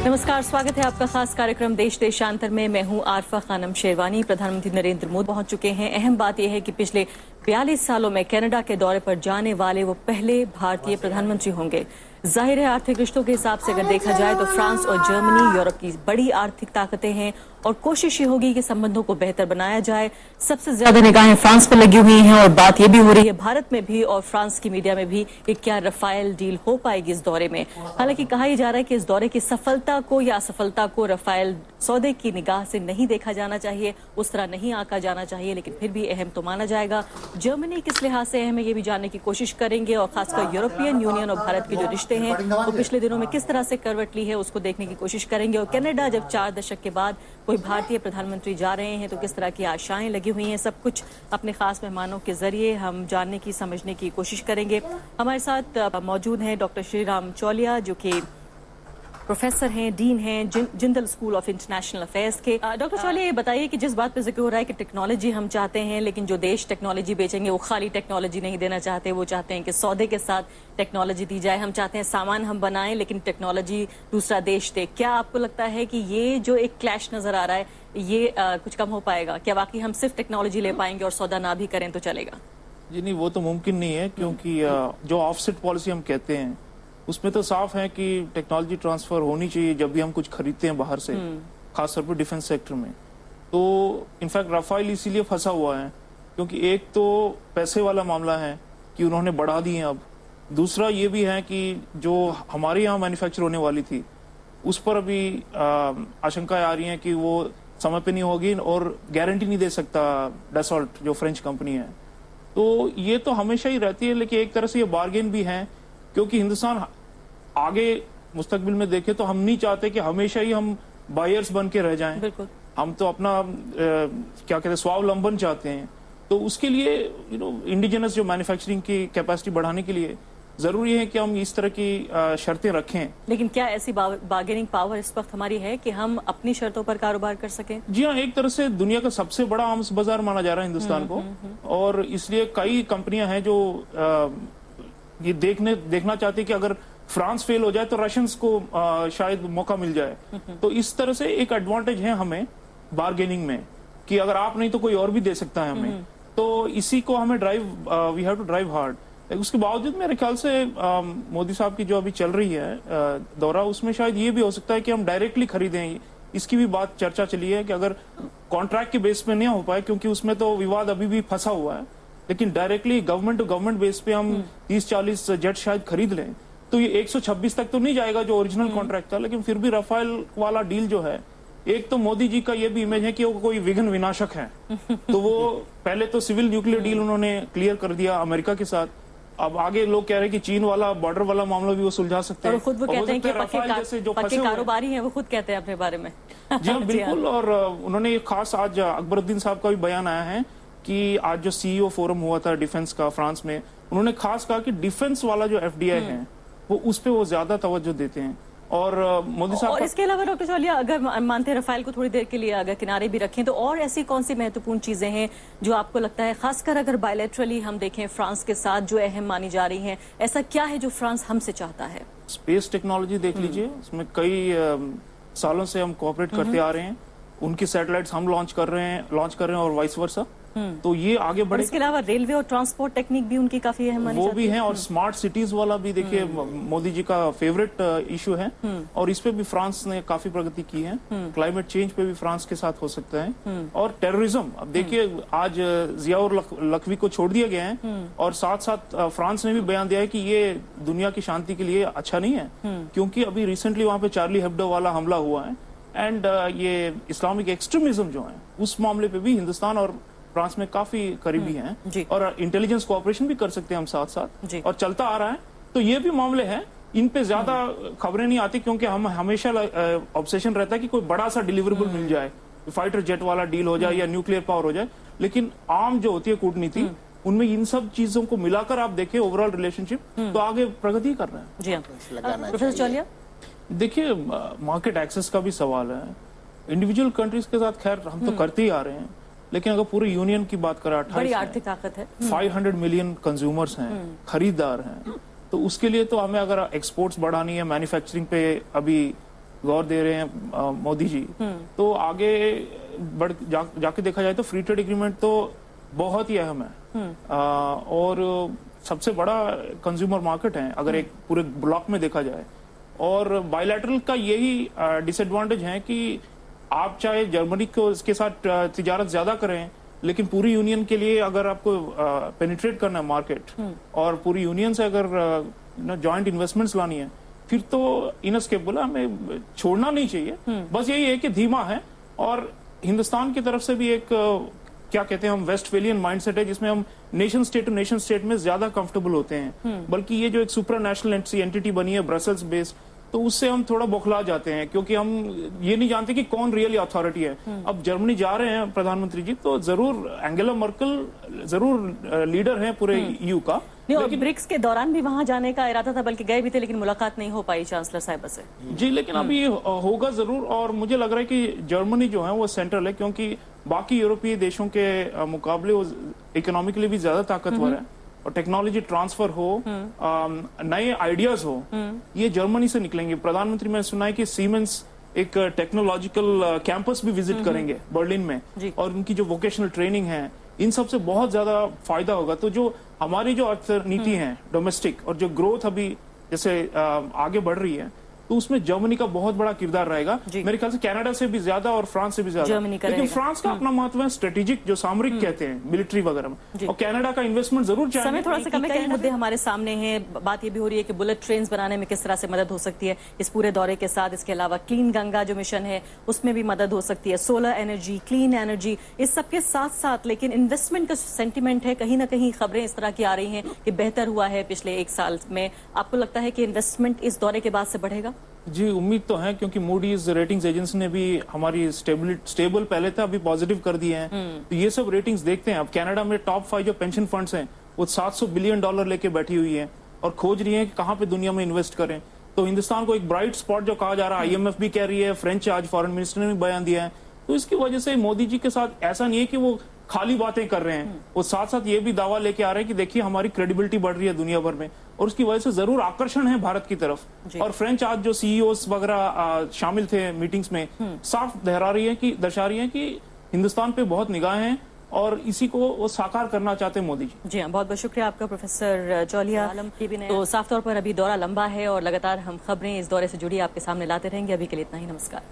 नमस्कार, स्वागत है आपका खास कार्यक्रम देश देशांतर में। मैं हूं आरफा खानम शेरवानी। प्रधानमंत्री नरेंद्र मोदी पहुंच चुके हैं। अहम बात यह है कि पिछले 42 सालों में कनाडा के दौरे पर जाने वाले वो पहले भारतीय प्रधानमंत्री होंगे। जाहिर है, आर्थिक रिश्तों के हिसाब से अगर देखा जाए तो फ्रांस और जर्मनी यूरोप की बड़ी आर्थिक ताकतें हैं और कोशिश ये होगी कि संबंधों को बेहतर बनाया जाए। सबसे ज्यादा निगाहें फ्रांस पर लगी हुई हैं और बात यह भी हो रही है भारत में भी और फ्रांस की मीडिया में भी कि क्या रफाल डील हो पाएगी इस दौरे में। हालांकि कहा यह जा रहा है कि इस दौरे की सफलता को या असफलता को रफाल सौदे की निगाह से नहीं देखा जाना चाहिए, उस तरह नहीं आंका जाना चाहिए, लेकिन फिर भी अहम तो माना जाएगा। जर्मनी किस लिहाज से अहम है ये भी जानने की कोशिश करेंगे और खासकर यूरोपियन यूनियन और भारत के जो रिश्ते हैं वो पिछले दिनों में किस तरह से करवट ली है उसको देखने की कोशिश करेंगे। और कनाडा जब 4 दशक के बाद कोई भारतीय प्रधानमंत्री जा रहे हैं तो किस तरह की आशाएं लगी हुई हैं, सब कुछ अपने खास मेहमानों के जरिए हम जानने की समझने की कोशिश करेंगे। हमारे साथ मौजूद हैं डॉक्टर श्रीराम चौलिया, जो कि प्रोफेसर हैं, डीन हैं Jindal school of international affairs के। डॉक्टर चौलिया, ये बताइए कि जिस बात पे जिक्र हो रहा है कि टेक्नोलॉजी हम चाहते हैं, लेकिन जो देश टेक्नोलॉजी बेचेंगे वो खाली टेक्नोलॉजी नहीं देना चाहते, वो चाहते हैं कि सौदे के साथ टेक्नोलॉजी दी जाए। हम चाहते हैं सामान हम बनाएं लेकिन टेक्नोलॉजी दूसरा देश दे। क्या आपको लगता है कि ये जो एक क्लैश नजर आ रहा है ये कुछ कम हो पाएगा? क्या वाकई हम सिर्फ टेक्नोलॉजी ले पाएंगे और सौदा ना भी करें तो चलेगा? जी नहीं, वो तो मुमकिन नहीं है, क्योंकि जो ऑफसेट पॉलिसी हम कहते हैं उसमें तो साफ है कि टेक्नोलॉजी ट्रांसफर होनी चाहिए जब भी हम कुछ खरीदते हैं बाहर से, खासतौर पर डिफेंस सेक्टर में। तो इनफैक्ट राफेल इसीलिए फंसा हुआ है क्योंकि एक तो पैसे वाला मामला है कि उन्होंने बढ़ा दिए अब, दूसरा ये भी है कि जो हमारे यहाँ मैन्युफैक्चर होने वाली थी उस पर अभी आशंकाएं आ रही हैं कि वो समय पे नहीं होगी और गारंटी नहीं दे सकता डसॉल्ट जो फ्रेंच कंपनी है। तो ये तो हमेशा ही रहती है, लेकिन एक तरह से ये बार्गेन भी है क्योंकि हिंदुस्तान आगे मुस्तकबिल में देखे तो हम नहीं चाहते कि हमेशा ही हम बायर्स बन के रह जाएं। बिल्कुल। हम तो अपना क्या कहते हैं स्वावलंबन चाहते हैं। तो उसके लिए इंडिजिनस जो मैन्युफैक्चरिंग की कैपेसिटी बढ़ाने के लिए जरूरी है कि हम इस तरह की शर्तें रखें। लेकिन क्या ऐसी बार्गेनिंग पावर इस वक्त हमारी है कि हम अपनी शर्तों पर कारोबार कर सकें? जी हाँ, एक तरह से दुनिया का सबसे बड़ा आर्म्स बाजार माना जा रहा है हिंदुस्तान को, और इसलिए कई कंपनियां हैं जो ये देखना चाहती है कि अगर फ्रांस फेल हो जाए तो रशियंस को शायद मौका मिल जाए। तो इस तरह से एक एडवांटेज है हमें बार्गेनिंग में कि अगर आप नहीं तो कोई और भी दे सकता है हमें। तो इसी को हमें we have to drive hard. उसके बावजूद मेरे ख्याल से मोदी साहब की जो अभी चल रही है दौरा, उसमें शायद ये भी हो सकता है कि हम डायरेक्टली खरीदें। इसकी भी बात चर्चा चली है कि अगर कॉन्ट्रैक्ट के बेस पे नहीं हो पाए, क्योंकि उसमें तो विवाद अभी भी फंसा हुआ है, लेकिन directly government to government base पे हम 30-40 जेट शायद खरीद लें तो ये 126 तक तो नहीं जाएगा जो ओरिजिनल कॉन्ट्रैक्ट था, लेकिन फिर भी राफेल वाला डील जो है, एक तो मोदी जी का ये भी इमेज है कि वो कोई विघ्न विनाशक है। तो वो पहले तो सिविल न्यूक्लियर डील उन्होंने क्लियर कर दिया अमेरिका के साथ, अब आगे लोग कह रहे हैं कि चीन वाला बॉर्डर वाला मामला भी वो सुलझा सकते हैं। और खुद वो कहते हैं कि पक्के कारोबारी हैं, वो खुद कहते हैं अपने बारे में। जी हाँ, बिल्कुल। और उन्होंने ये खास आज अकबरुद्दीन साहब का भी बयान आया है कि आज जो सीईओ फोरम हुआ था डिफेंस का फ्रांस में, उन्होंने खास कहा कि डिफेंस वाला जो एफडीआई है वो उस पे वो ज्यादा तवज्जो देते हैं। और मोदी साहब, और इसके अलावा डॉक्टर चौलिया, अगर मानते हैं रफाल को थोड़ी देर के लिए अगर किनारे भी रखें, तो और ऐसी कौन सी महत्वपूर्ण चीजें हैं जो आपको लगता है, खासकर अगर बायलैटरली हम देखें फ्रांस के साथ जो अहम मानी जा रही हैं, ऐसा क्या है जो फ्रांस हमसे चाहता है? स्पेस टेक्नोलॉजी देख लीजिए, उसमें कई सालों से हम कोऑपरेट करते आ रहे हैं। उनकी सैटेलाइट्स हम लॉन्च कर रहे हैं और वाइस वर्सा। तो ये आगे बढ़े। इसके अलावा रेलवे और ट्रांसपोर्ट टेक्निक भी उनकी काफी अहम मानी वो भी है, और स्मार्ट सिटीज वाला भी देखिए मोदी जी का फेवरेट इशू है, और इस पे भी फ्रांस ने काफी प्रगति की है। क्लाइमेट चेंज पे भी फ्रांस के साथ हो सकता है। और टेररिज्म, अब देखिए आज जियाउर लखवी को छोड़ दिया गया है, और साथ साथ फ्रांस ने भी बयान दिया है कि ये दुनिया की शांति के लिए अच्छा नहीं है, क्योंकि अभी रिसेंटली वहां पे चार्ली हेब्डो वाला हमला हुआ है, एंड ये इस्लामिक एक्सट्रीमिज्म जो है उस मामले पे भी हिंदुस्तान और फ्रांस में काफी करीबी हैं, और इंटेलिजेंस कोऑपरेशन भी कर सकते हैं हम साथ साथ, और चलता आ रहा है। तो ये भी मामले हैं, इन पे ज्यादा खबरें नहीं आती क्योंकि हम हमेशा ऑब्सेशन रहता है कि कोई बड़ा सा डिलीवरेबल मिल जाए, फाइटर जेट वाला डील हो जाए या न्यूक्लियर पावर हो जाए। लेकिन आम जो होती है कूटनीति, उनमें इन सब चीजों को मिलाकर आप देखें ओवरऑल रिलेशनशिप, तो आगे प्रगति कर रहे हैं। जी हाँ, प्रोफेसर चौलिया, देखिए मार्केट एक्सेस का भी सवाल है। इंडिविजुअल कंट्रीज के साथ खैर हम तो करते ही आ रहे हैं, लेकिन अगर पूरे यूनियन की बात करें, 28 आर्थिक ताकत है, 500 मिलियन कंज्यूमर्स हैं, खरीदार हैं, तो उसके लिए तो हमें अगर एक्सपोर्ट्स बढ़ानी है, मैन्युफैक्चरिंग पे अभी गौर दे रहे हैं मोदी जी, तो आगे जाके देखा जाए तो फ्री ट्रेड एग्रीमेंट तो बहुत ही अहम है। और सबसे बड़ा कंज्यूमर मार्केट है अगर एक पूरे ब्लॉक में देखा जाए। और बायलैटरल का यही डिसएडवांटेज है कि आप चाहे जर्मनी को इसके साथ तिजारत ज्यादा करें, लेकिन पूरी यूनियन के लिए अगर आपको पेनिट्रेट करना है मार्केट और पूरी यूनियन से अगर जॉइंट इन्वेस्टमेंट्स लानी है, फिर तो इनस्केपेबल, हमें छोड़ना नहीं चाहिए। बस यही है कि धीमा है। और हिंदुस्तान की तरफ से भी एक क्या कहते हैं हम वेस्टफेलियन माइंडसेट है, जिसमें हम nation state to nation state में ज्यादा कंफर्टेबल होते हैं। बल्कि ये जो एक सुपर नेशनल एंटिटी बनी है ब्रसेल्स बेस्ड, तो उससे हम थोड़ा बौखला जाते हैं, क्योंकि हम ये नहीं जानते कि कौन रियली अथॉरिटी है। अब जर्मनी जा रहे हैं प्रधानमंत्री जी, तो जरूर एंगेला मर्केल जरूर लीडर हैं पूरे ईयू का। लेकिन ब्रिक्स के दौरान भी वहां जाने का इरादा था, बल्कि गए भी थे, लेकिन मुलाकात नहीं हो पाई चांसलर साहिबा से। जी, लेकिन अभी होगा जरूर। और मुझे लग रहा है कि जर्मनी जो है वो सेंट्रल है, क्योंकि बाकी यूरोपीय देशों के मुकाबले वो इकोनॉमिकली भी ज्यादा ताकतवर है, और टेक्नोलॉजी ट्रांसफर हो, नए आइडियाज हो, ये जर्मनी से निकलेंगे। प्रधानमंत्री मैंने सुना है कि सीमेंस एक टेक्नोलॉजिकल कैंपस भी विजिट करेंगे बर्लिन में, और उनकी जो वोकेशनल ट्रेनिंग है, इन सब से बहुत ज्यादा फायदा होगा। तो जो हमारी जो अर्थनीति है डोमेस्टिक, और जो ग्रोथ अभी जैसे आगे बढ़ रही है, तो उसमें जर्मनी का बहुत बड़ा किरदार रहेगा। मेरे ख्याल से कनाडा से भी ज्यादा और फ्रांस से भी ज्यादा। लेकिन फ्रांस का अपना महत्व है, स्ट्रेटेजिक जो सामरिक कहते हैं, मिलिट्री वगैरह में। और कनाडा का इन्वेस्टमेंट जरूर चाहिए। समय थोड़ा सा कम है, कई मुद्दे हमारे सामने हैं। बात ये भी हो रही है कि बुलेट ट्रेन बनाने में किस तरह से मदद हो सकती है इस पूरे दौरे के साथ। इसके अलावा क्लीन गंगा जो मिशन है, उसमें भी मदद हो सकती है, सोलर एनर्जी, क्लीन एनर्जी, इस सब के साथ साथ। लेकिन इन्वेस्टमेंट का सेंटिमेंट है, कहीं ना कहीं खबरें इस तरह की आ रही हैं कि बेहतर हुआ है पिछले एक साल में। आपको लगता है कि इन्वेस्टमेंट इस दौरे के बाद से बढ़ेगा? जी, उम्मीद तो है, क्योंकि मूडीज रेटिंग्स एजेंसी ने भी हमारी स्टेबल पहले था, अभी पॉजिटिव कर दिए हैं। तो ये सब रेटिंग्स देखते हैं। अब कनाडा में टॉप 5 जो पेंशन फंड्स हैं, वो $700 बिलियन लेके बैठी हुई है और खोज रही है कि कहां पे दुनिया में इन्वेस्ट करें। तो हिंदुस्तान को एक ब्राइट स्पॉट जो कहा जा रहा है, IMF भी कह रही है, फ्रेंच आज फॉरेन मिनिस्टर ने भी बयान दिया है। तो इसकी वजह से मोदी जी के साथ ऐसा नहीं है कि वो खाली बातें कर रहे हैं, वो साथ साथ ये भी दावा लेके आ रहे हैं कि देखिए हमारी क्रेडिबिलिटी बढ़ रही है दुनिया भर में, और उसकी वजह से जरूर आकर्षण है भारत की तरफ। और फ्रेंच आज जो CEOs वगैरह शामिल थे मीटिंग्स में, साफ दर्शा रही है कि हिंदुस्तान पे बहुत निगाह है, और इसी को वो साकार करना चाहते हैं मोदी जी। जी हाँ, बहुत बहुत शुक्रिया आपका प्रोफेसर जौलिया। तो साफ तौर पर अभी दौरा लंबा है, और लगातार हम खबरें इस दौरे से जुड़ी आपके सामने लाते रहेंगे। अभी के लिए इतना ही, नमस्कार।